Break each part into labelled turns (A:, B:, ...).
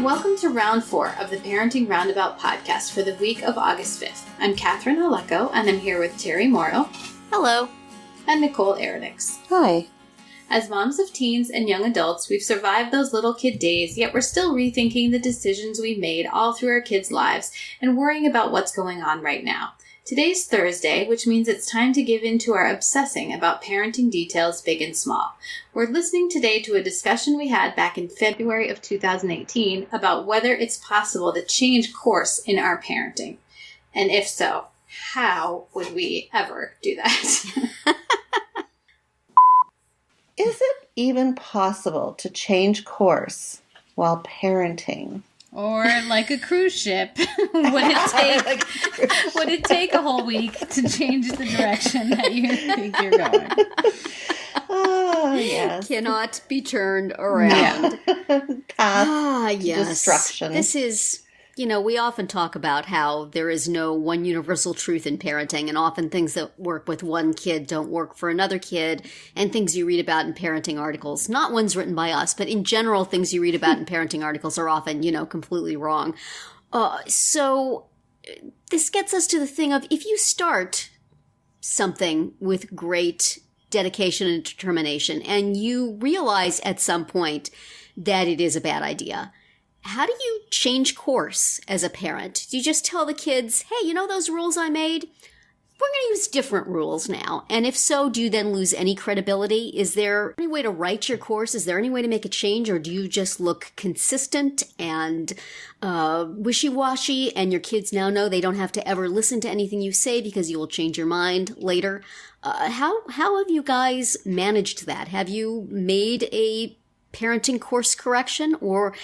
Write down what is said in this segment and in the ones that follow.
A: Welcome to Round 4 of the Parenting Roundabout podcast for the week of August 5th. I'm Catherine Aleko, and I'm here with Terry Morrow.
B: Hello.
A: And Nicole Aronix.
C: Hi.
A: As moms of teens and young adults, we've survived those little kid days, yet we're still rethinking the decisions we made all through our kids' lives and worrying about what's going on right now. Today's Thursday, which means it's time to give in to our obsessing about parenting details big and small. We're listening today to a discussion we had back in February of 2018 about whether it's possible to change course in our parenting. And if so, how would we ever do that?
C: Is it even possible to change course while parenting?
D: Or like a cruise ship, would it take a whole week to change the direction that you think you're going?
C: Oh, yes.
B: Cannot be turned around.
C: Path
B: yes.
C: destruction.
B: This is, we often talk about how there is no one universal truth in parenting, and often things that work with one kid don't work for another kid, and things you read about in parenting articles, not ones written by us, but in general, things you read about in parenting articles are often, completely wrong. So this gets us to the thing of, if you start something with great dedication and determination, and you realize at some point that it is a bad idea, how do you change course as a parent? Do you just tell the kids, hey, those rules I made? We're going to use different rules now. And if so, do you then lose any credibility? Is there any way to write your course? Is there any way to make a change? Or do you just look consistent and wishy-washy, and your kids now know they don't have to ever listen to anything you say because you will change your mind later? How have you guys managed that? Have you made a parenting course correction? Or,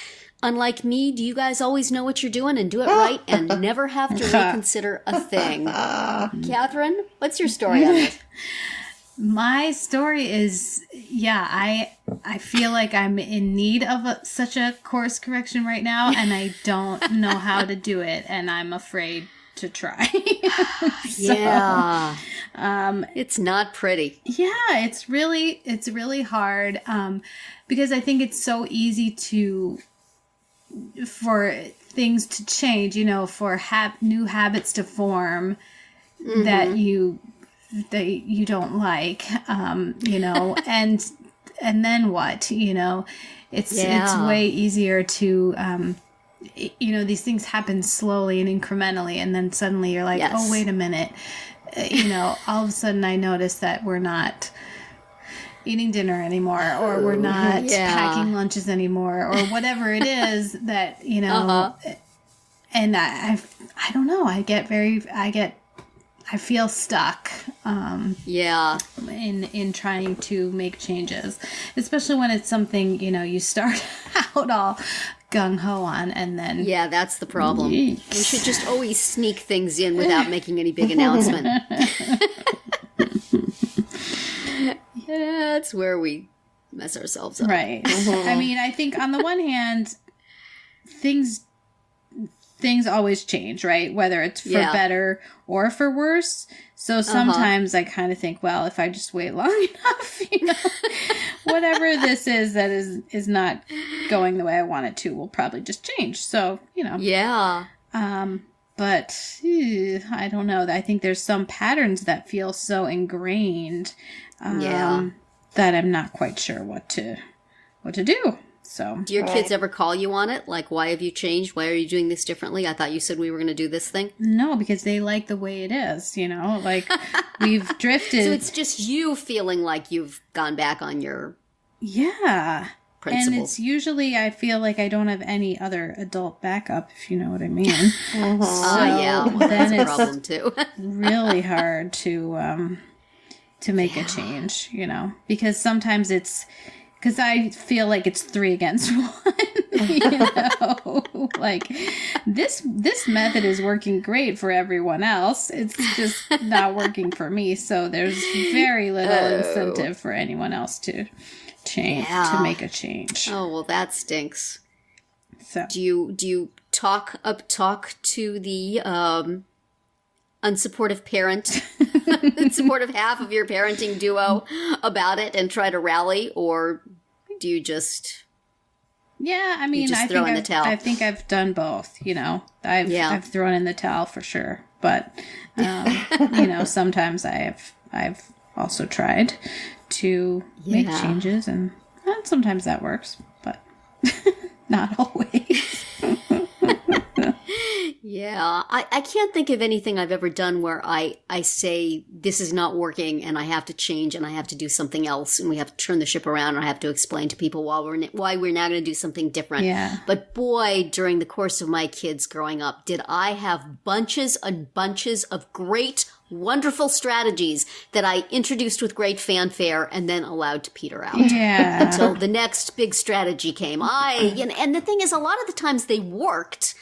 B: unlike me, do you guys always know what you're doing and do it right and never have to reconsider a thing? Catherine, what's your story on this?
D: My story is, I feel like I'm in need of such a course correction right now, and I don't know how to do it, and I'm afraid to try.
B: It's not pretty. Yeah,
D: it's really hard, because I think it's so easy for things to change, for new habits to form that you don't like, and then what, it's way easier to, these things happen slowly and incrementally, and then suddenly you're like, oh, wait a minute, all of a sudden I notice that we're not eating dinner anymore, or we're not packing lunches anymore, or whatever it is that, and I don't know, I feel stuck, in trying to make changes, especially when it's something, you start out all gung-ho on, and then...
B: Yeah, that's the problem.
D: Yeeks.
B: We should just always sneak things in without making any big announcement. Yeah, that's where we mess ourselves up.
D: Right. I mean, I think on the one hand, things always change, right? Whether it's for better or for worse. So sometimes I kind of think, well, if I just wait long enough, whatever this is that is not going the way I want it to will probably just change. So,
B: Yeah.
D: But I don't know. I think there's some patterns that feel so ingrained that I'm not quite sure what to do. So,
B: do your kids ever call you on it? Like, why have you changed? Why are you doing this differently? I thought you said we were going to do this thing.
D: No, because they like the way it is, like we've drifted.
B: So it's just you feeling like you've gone back on your principles.
D: And it's usually, I feel like I don't have any other adult backup, if you know what I mean.
B: So that's a problem too.
D: Really hard to make a change, because sometimes because I feel like it's 3 against 1, like this method is working great for everyone else. It's just not working for me. So there's very little incentive for anyone else to to make a change.
B: Oh, well, that stinks.
D: So
B: do you talk to the unsupportive parent, supportive half of your parenting duo about it and try to rally, or do you just
D: Yeah, I mean,
B: I
D: think I've done both. I've thrown in the towel for sure, but sometimes I've also tried to make changes, and sometimes that works, but not always.
B: Yeah, I can't think of anything I've ever done where I say this is not working and I have to change and I have to do something else and we have to turn the ship around and I have to explain to people why we're now going to do something different.
D: Yeah.
B: But boy, during the course of my kids growing up, did I have bunches and bunches of great, wonderful strategies that I introduced with great fanfare and then allowed to peter out.
D: Yeah.
B: Until the next big strategy came. And the thing is, a lot of the times they worked.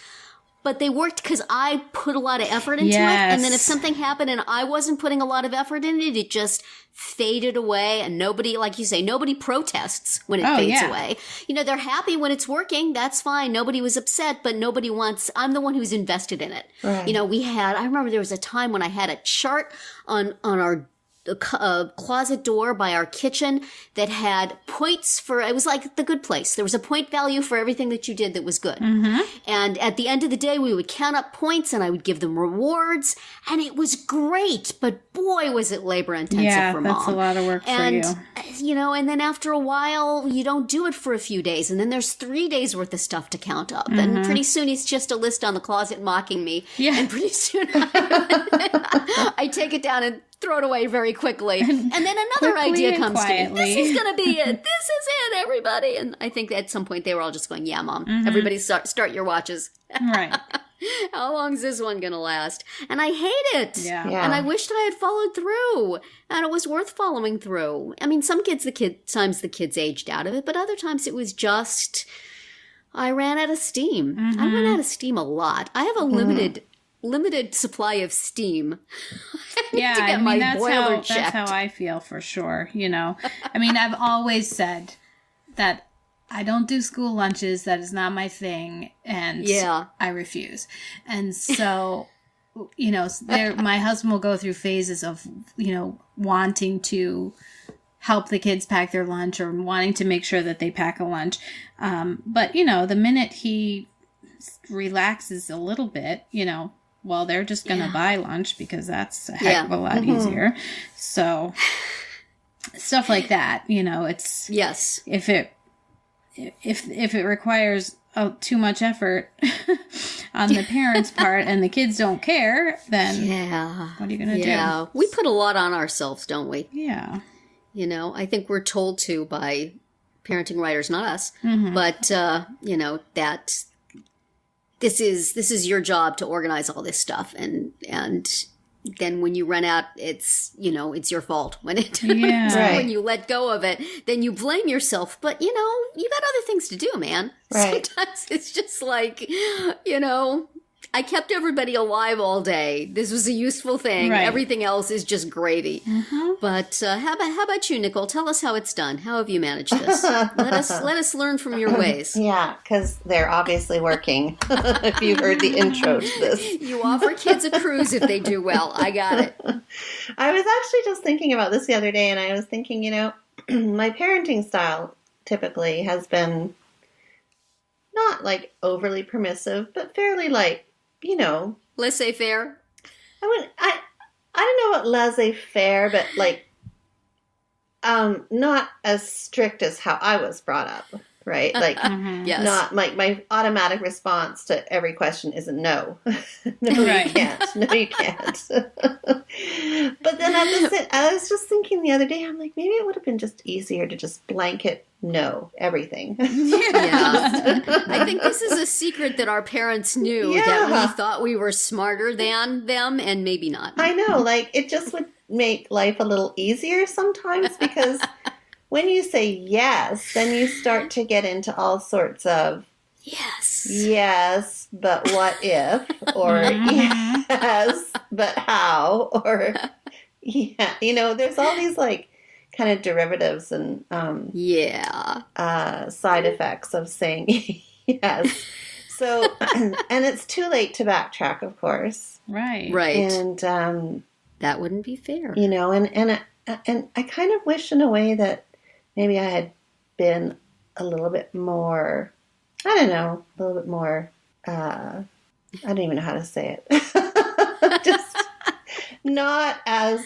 B: But they worked because I put a lot of effort into it. And then if something happened and I wasn't putting a lot of effort in it, it just faded away. And nobody, like you say, nobody protests when it fades away. They're happy when it's working. That's fine. Nobody was upset, but nobody wants, I'm the one who's invested in it.
C: Right.
B: I remember there was a time when I had a chart on our closet door by our kitchen that had points for, it was like the good place. There was a point value for everything that you did that was good.
D: Mm-hmm.
B: And at the end of the day, we would count up points and I would give them rewards. And it was great, but boy, was it labor intensive for Mom.
D: Yeah, that's a lot of work for you.
B: And then after a while, you don't do it for a few days. And then there's 3 days worth of stuff to count up.
D: Mm-hmm.
B: And pretty soon it's just a list on the closet mocking me.
D: Yeah.
B: And pretty soon I take it down and throw it away very quickly. And then another idea comes to me. This is going to be it. This is it, everybody. And I think at some point they were all just going, yeah, Mom, everybody start your watches.
D: Right.
B: How long is this one going to last? And I hate it.
D: Yeah.
B: And I wished I had followed through. And it was worth following through. I mean, times the kids aged out of it, but other times it was just, I ran out of steam.
D: Mm-hmm.
B: I ran out of steam a lot. I have a limited supply of steam.
D: That's how I feel for sure. I mean, I've always said that I don't do school lunches. That is not my thing. And I refuse. And so, my husband will go through phases of, wanting to help the kids pack their lunch or wanting to make sure that they pack a lunch. But, the minute he relaxes a little bit, well, they're just going to buy lunch because that's a heck of a lot easier. So stuff like that, it's if it requires too much effort on the parents' part and the kids don't care, then what are you going to do?
B: We put a lot on ourselves, don't we?
D: Yeah.
B: I think we're told to by parenting writers, not us, but that this is your job to organize all this stuff, and then when you run out, it's your fault. When when you let go of it, then you blame yourself. But you got other things to do, man.
C: Right.
B: Sometimes it's just like I kept everybody alive all day. This was a useful thing.
D: Right.
B: Everything else is just gravy. But how about you, Nicole? Tell us how it's done. How have you managed this? Let us learn from your ways.
C: Yeah, because they're obviously working. If you heard the intro to this,
B: you offer kids a cruise if they do well. I got it.
C: I was actually just thinking about this the other day, and I was thinking, my parenting style typically has been not like overly permissive, but fairly like,
B: laissez-faire.
C: I don't know about laissez-faire, but like, not as strict as how I was brought up, right? Like,
B: yes.
C: Not like my automatic response to every question isn't no. No,
D: Right.
C: you can't. No, you can't. But then I was just thinking the other day, I'm like, maybe it would have been just easier to just blanket no everything.
B: Yeah. I think this is a secret that our parents knew, that we thought we were smarter than them, and maybe not.
C: I know, like, it just would make life a little easier sometimes, because when you say yes, then you start to get into all sorts of yes, but what if, or yes, but how, or there's all these like kind of derivatives and side effects of saying yes. So, and it's too late to backtrack, of course.
D: Right.
C: And
B: that wouldn't be fair.
C: And I kind of wish in a way that maybe I had been a little bit more I don't know, a little bit more, I don't even know how to say it. Just not as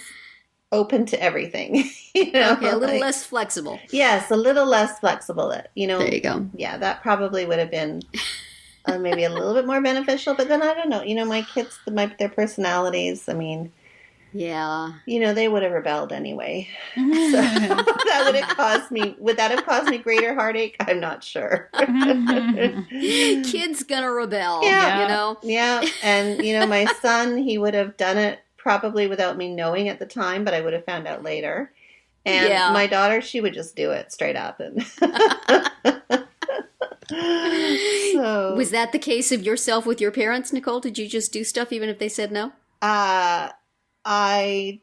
C: open to everything.
B: Okay, a little less flexible.
C: Yes, a little less flexible. There
B: you go.
C: Yeah, that probably would have been maybe a little bit more beneficial. But then I don't know. My kids, their personalities. I mean,
B: yeah,
C: they would have rebelled anyway. So that would have caused me. Would that have caused me greater heartache? I'm not sure.
B: Kids gonna rebel.
C: Yeah, Yeah, and my son, he would have done it probably without me knowing at the time, but I would have found out later. And my daughter, she would just do it straight up. And so,
B: was that the case of yourself with your parents, Nicole? Did you just do stuff even if they said no?
C: I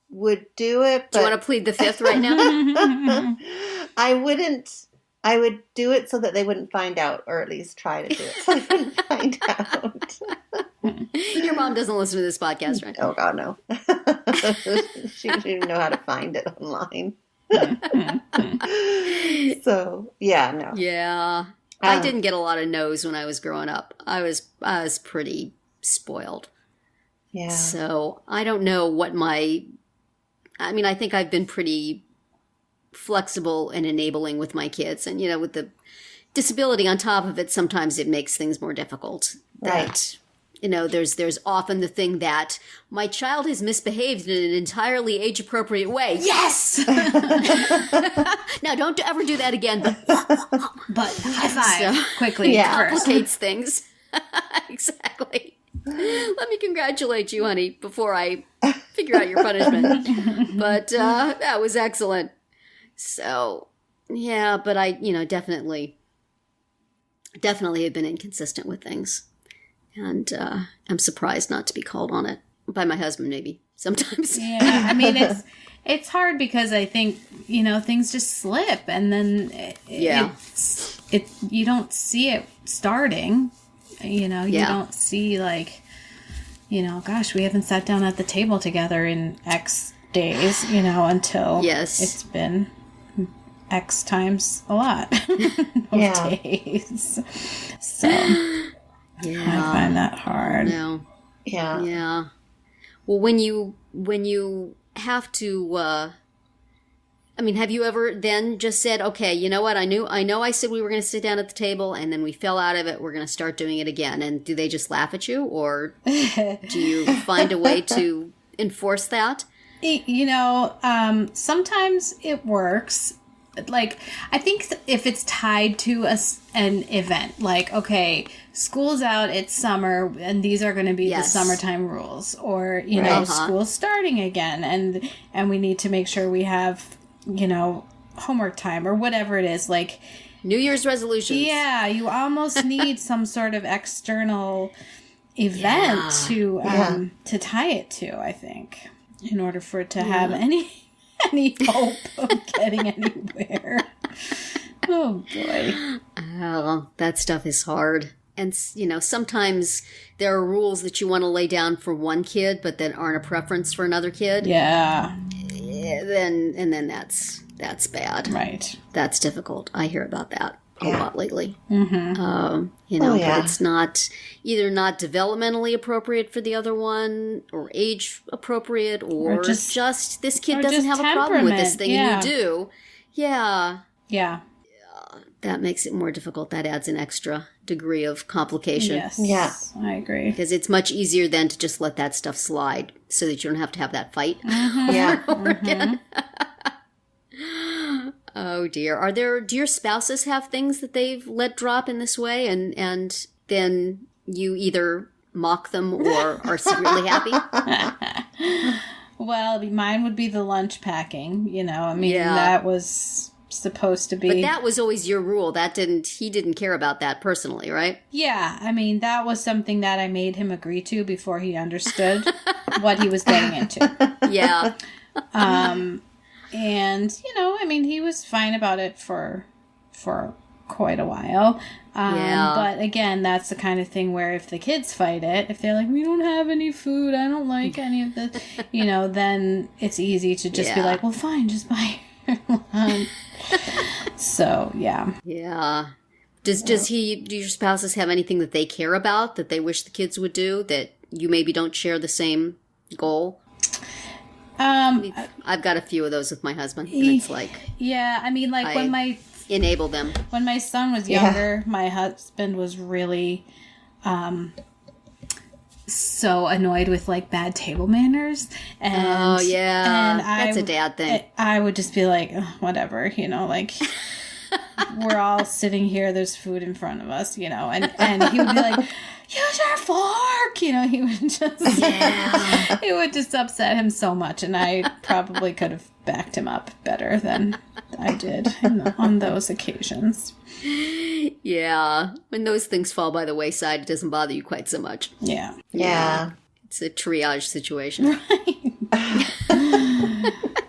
C: would do it. But
B: do you want to plead the fifth right now?
C: I wouldn't. I would do it so that they wouldn't find out, or at least try to do it so they wouldn't find out.
B: Your mom doesn't listen to this podcast, right?
C: Oh, God, no. She doesn't even know how to find it online. So, yeah, no.
B: Yeah. I didn't get a lot of no's when I was growing up. I was pretty spoiled.
C: Yeah.
B: So I don't know what I think I've been pretty flexible and enabling with my kids. And, with the disability on top of it, sometimes it makes things more difficult.
C: Right.
B: There's often the thing that my child has misbehaved in an entirely age-appropriate way. Yes! Now, don't ever do that again.
D: But high five quickly.
C: Yeah.
B: Complicates things. Exactly. Let me congratulate you, honey, before I figure out your punishment. But that was excellent. So, yeah, but I, definitely have been inconsistent with things. And I'm surprised not to be called on it by my husband, maybe sometimes.
D: Yeah, I mean, it's hard because I think, things just slip and then you don't see it starting. You don't see gosh, we haven't sat down at the table together in X days, until it's been X times a lot of days. So I find that hard.
B: No.
C: Yeah.
B: Yeah. Well, when you have to, have you ever then just said, okay, you know what? I know I said we were going to sit down at the table and then we fell out of it. We're going to start doing it again. And do they just laugh at you, or do you find a way to enforce that?
D: Sometimes it works. Like, I think if it's tied to an event, like, okay, school's out, it's summer, and these are going to be the summertime rules, or, school's starting again, and we need to make sure we have, homework time, or whatever it is, like...
B: New Year's resolutions.
D: Yeah, you almost need some sort of external event to tie it to, I think, in order for it to have any hope of getting anywhere. Oh, boy.
B: Oh, that stuff is hard. And, sometimes there are rules that you want to lay down for one kid, but that aren't a preference for another kid.
D: Yeah.
B: Then that's bad.
D: Right.
B: That's difficult. I hear about that a lot lately.
D: Mm-hmm.
B: But it's not developmentally appropriate for the other one, or age appropriate, or just this kid doesn't have a problem with this thing and you do. Yeah.
D: Yeah.
B: That makes it more difficult. That adds an extra degree of complication.
D: Yes.
C: Yeah.
D: I agree.
B: Because it's much easier then to just let that stuff slide so that you don't have to have that fight over again. Oh dear. Do your spouses have things that they've let drop in this way and then you either mock them or are secretly happy?
D: Well, mine would be the lunch packing, that was supposed to be.
B: But that was always your rule. He didn't care about that personally, right?
D: Yeah, I that was something that I made him agree to before he understood what he was getting into.
B: Yeah.
D: And, he was fine about it for quite a while. But again, that's the kind of thing where if the kids fight it, if they're like, we don't have any food, I don't like any of this, then it's easy to just be like, well, fine, just buy lunch. So, yeah.
B: Yeah. Do your spouses have anything that they care about that they wish the kids would do that you maybe don't share the same goal? I've got a few of those with my husband, and it's like...
D: Yeah, I mean, like,
B: enable them.
D: When my son was younger, my husband was really so annoyed with, like, bad table manners. And, and
B: that's a dad thing.
D: I would just be like, whatever, you know, like... We're all sitting here, there's food in front of us, you know, and he would be like, use your fork, you know, he would just, it would just upset him so much, and I probably could have backed him up better than I did on those occasions.
B: Yeah, when those things fall by the wayside, it doesn't bother you quite so much.
C: Yeah.
B: It's a triage situation.
D: Right.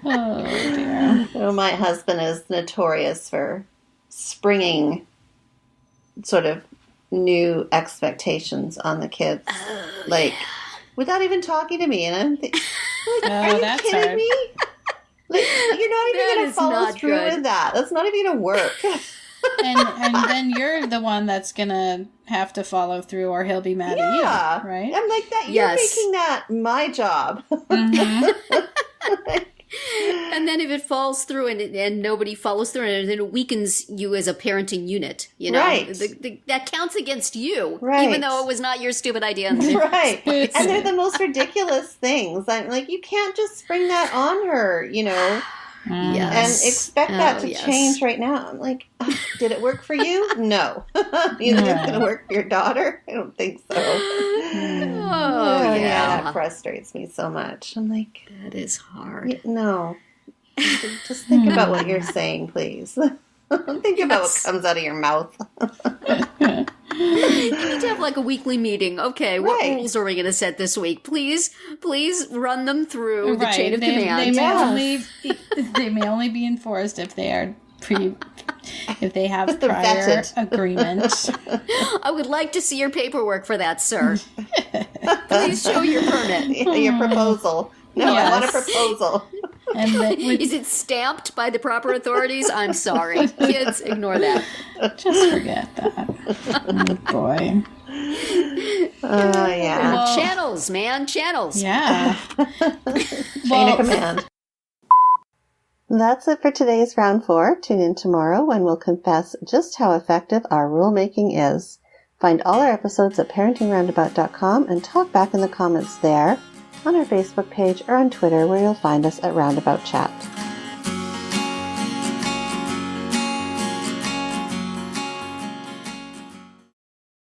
D: Oh, dear.
C: Well, my husband is notorious for springing sort of new expectations on the kids. Without even talking to me. And I'm thinking, are you kidding me? Like, you're not even going to follow through with that. That's not even going to work.
D: and then you're the one that's going to have to follow through, or he'll be mad at you, right?
C: I'm like, that. You're making that my job.
B: Mm-hmm. And then if it falls through and nobody follows through, and it weakens you as a parenting unit, you know,
C: right.
B: That counts against you,
C: right.
B: Even though it was not your stupid idea.
C: Right. And they're the most ridiculous things. I'm like, you can't just spring that on her, you know, and expect that to change right now. I'm like, did it work for you? No. You think it's going to work for your daughter? I don't think so. That frustrates me so much. I'm like,
B: that is hard.
C: No. Just think about what you're saying, please. Think about what comes out of your mouth.
B: You need to have like a weekly meeting. Okay, what rules are we going to set this week? Please run them through the chain of command.
D: They may only be enforced if they are if they have prior agreement.
B: I would like to see your paperwork for that, sir. Please show your permit.
C: Your proposal. No, I want a proposal.
B: Is it stamped by the proper authorities? I'm sorry. Kids, ignore that.
D: Just forget that. Oh, boy.
C: Well,
B: channels, man. Channels.
D: Yeah.
C: Chain of command. That's it for today's Round 4. Tune in tomorrow when we'll confess just how effective our rulemaking is. Find all our episodes at parentingroundabout.com and talk back in the comments there, on our Facebook page, or on Twitter, where you'll find us at Roundabout Chat.